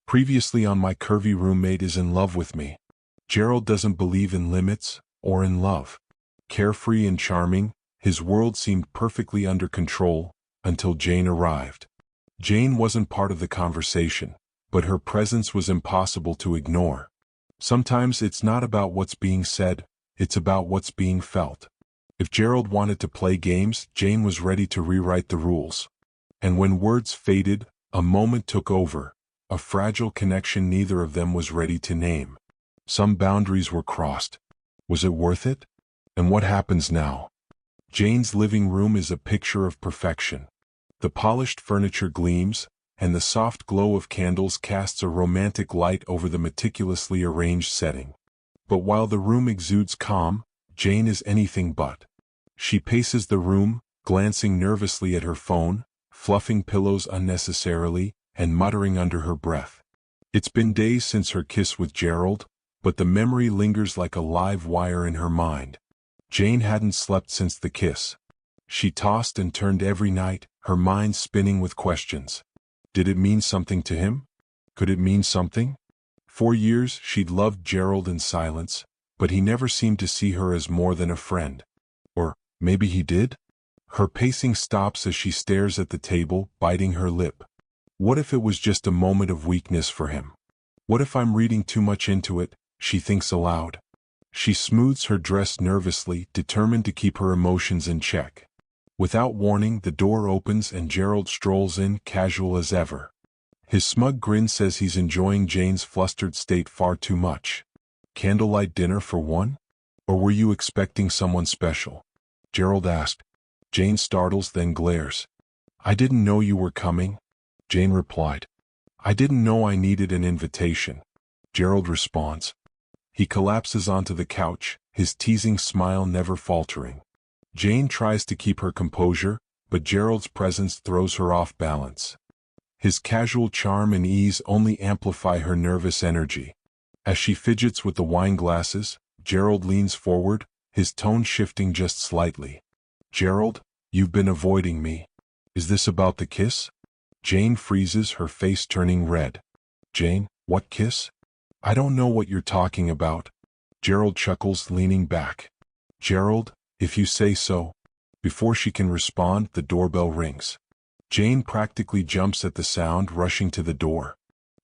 Previously on My Curvy Roommate is in love with me. Gerald doesn't believe in limits or in love. Carefree and charming, his world seemed perfectly under control until Jane arrived. Jane wasn't part of the conversation, but her presence was impossible to ignore. Sometimes it's not about what's being said, it's about what's being felt. If Gerald wanted to play games, Jane was ready to rewrite the rules. And when words faded, a moment took over. A fragile connection neither of them was ready to name. Some boundaries were crossed. Was it worth it? And what happens now? Jane's living room is a picture of perfection. The polished furniture gleams, and the soft glow of candles casts a romantic light over the meticulously arranged setting. But while the room exudes calm, Jane is anything but. She paces the room, glancing nervously at her phone, fluffing pillows unnecessarily, and muttering under her breath. It's been days since her kiss with Gerald, but the memory lingers like a live wire in her mind. Jane hadn't slept since the kiss. She tossed and turned every night, her mind spinning with questions. Did it mean something to him? Could it mean something? For years she'd loved Gerald in silence, but he never seemed to see her as more than a friend. Or maybe he did? Her pacing stops as she stares at the table, biting her lip. What if it was just a moment of weakness for him? What if I'm reading too much into it? She thinks aloud. She smooths her dress nervously, determined to keep her emotions in check. Without warning, the door opens and Gerald strolls in, casual as ever. His smug grin says he's enjoying Jane's flustered state far too much. Candlelight dinner for one? Or were you expecting someone special? Gerald asked. Jane startles, then glares. I didn't know you were coming. Jane replied. I didn't know I needed an invitation. Gerald responds. He collapses onto the couch, his teasing smile never faltering. Jane tries to keep her composure, but Gerald's presence throws her off balance. His casual charm and ease only amplify her nervous energy. As she fidgets with the wine glasses, Gerald leans forward, his tone shifting just slightly. Gerald, you've been avoiding me. Is this about the kiss? Jane freezes, her face turning red. Jane, what kiss? I don't know what you're talking about. Gerald chuckles, leaning back. Gerald, if you say so. Before she can respond, the doorbell rings. Jane practically jumps at the sound, rushing to the door.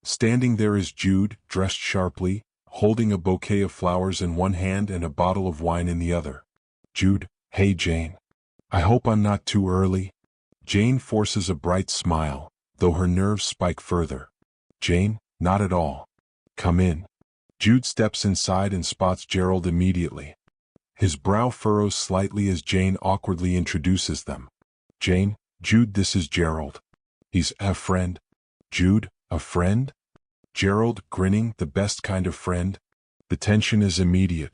Standing there is Jude, dressed sharply, holding a bouquet of flowers in one hand and a bottle of wine in the other. Jude, hey Jane. I hope I'm not too early. Jane forces a bright smile, though her nerves spike further. Jane, not at all. Come in. Jude steps inside and spots Gerald immediately. His brow furrows slightly as Jane awkwardly introduces them. Jane, Jude, this is Gerald. He's a friend. Jude, a friend? Gerald, grinning, the best kind of friend. The tension is immediate.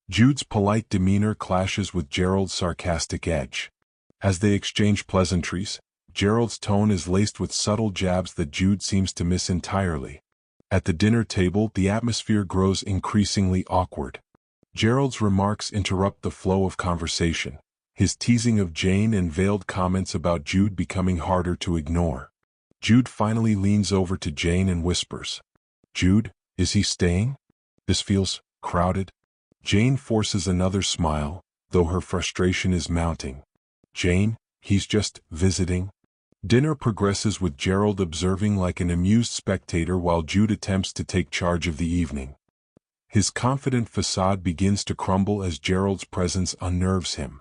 Jude's polite demeanor clashes with Gerald's sarcastic edge. As they exchange pleasantries, Gerald's tone is laced with subtle jabs that Jude seems to miss entirely. At the dinner table, the atmosphere grows increasingly awkward. Gerald's remarks interrupt the flow of conversation, his teasing of Jane and veiled comments about Jude becoming harder to ignore. Jude finally leans over to Jane and whispers, Jude, is he staying? This feels crowded. Jane forces another smile, though her frustration is mounting. Jane, he's just visiting. Dinner progresses with Gerald observing like an amused spectator while Jude attempts to take charge of the evening. His confident facade begins to crumble as Gerald's presence unnerves him.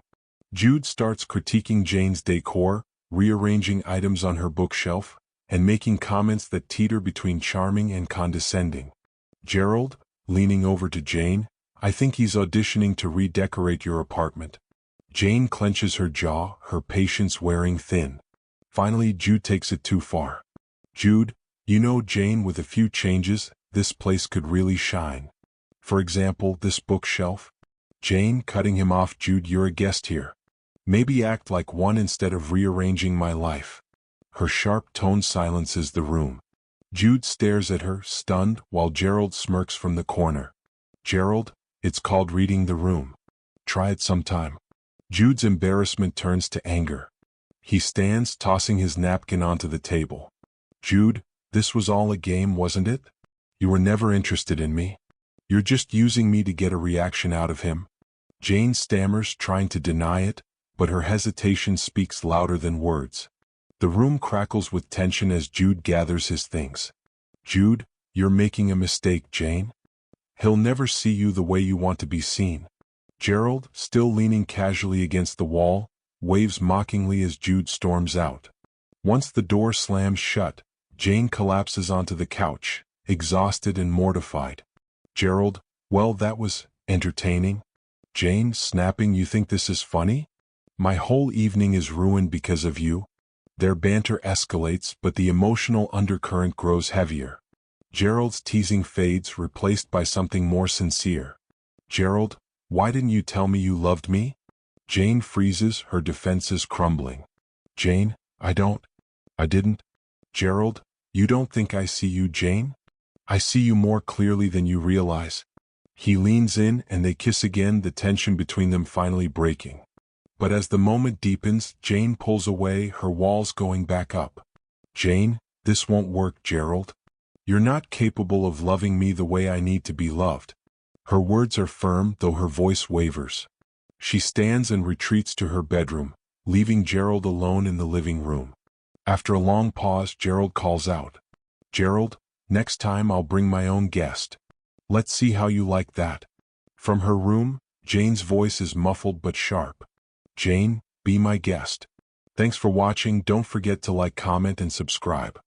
Jude starts critiquing Jane's decor, rearranging items on her bookshelf, and making comments that teeter between charming and condescending. Gerald, leaning over to Jane, I think he's auditioning to redecorate your apartment. Jane clenches her jaw, her patience wearing thin. Finally, Jude takes it too far. Jude, you know Jane, with a few changes, this place could really shine. For example, this bookshelf. Jane, cutting him off. Jude, you're a guest here. Maybe act like one instead of rearranging my life. Her sharp tone silences the room. Jude stares at her, stunned, while Gerald smirks from the corner. Gerald, it's called reading the room. Try it sometime. Jude's embarrassment turns to anger. He stands, tossing his napkin onto the table. Jude, This was all a game, wasn't it? You were never interested in me. You're just using me to get a reaction out of him. Jane stammers, trying to deny it, but her hesitation speaks louder than words. The room crackles with tension as Jude gathers his things. Jude, you're making a mistake, Jane. He'll never see you the way you want to be seen. Gerald, still leaning casually against the wall, waves mockingly as Jude storms out. Once the door slams shut, Jane collapses onto the couch, exhausted and mortified. Gerald, well, that was entertaining. Jane, snapping, you think this is funny? My whole evening is ruined because of you. Their banter escalates, but the emotional undercurrent grows heavier. Gerald's teasing fades, replaced by something more sincere. Gerald, why didn't you tell me you loved me? Jane freezes, her defenses crumbling. Jane, I didn't. Gerald, you don't think I see you, Jane? I see you more clearly than you realize. He leans in and they kiss again, the tension between them finally breaking. But as the moment deepens, Jane pulls away, her walls going back up. Jane, this won't work, Gerald. You're not capable of loving me the way I need to be loved. Her words are firm, though her voice wavers. She stands and retreats to her bedroom, leaving Gerald alone in the living room. After a long pause, Gerald calls out. Gerald, next time I'll bring my own guest. Let's see how you like that. From her room, Jane's voice is muffled but sharp. Jane, be my guest. Thanks for watching. Don't forget to like, comment, and subscribe.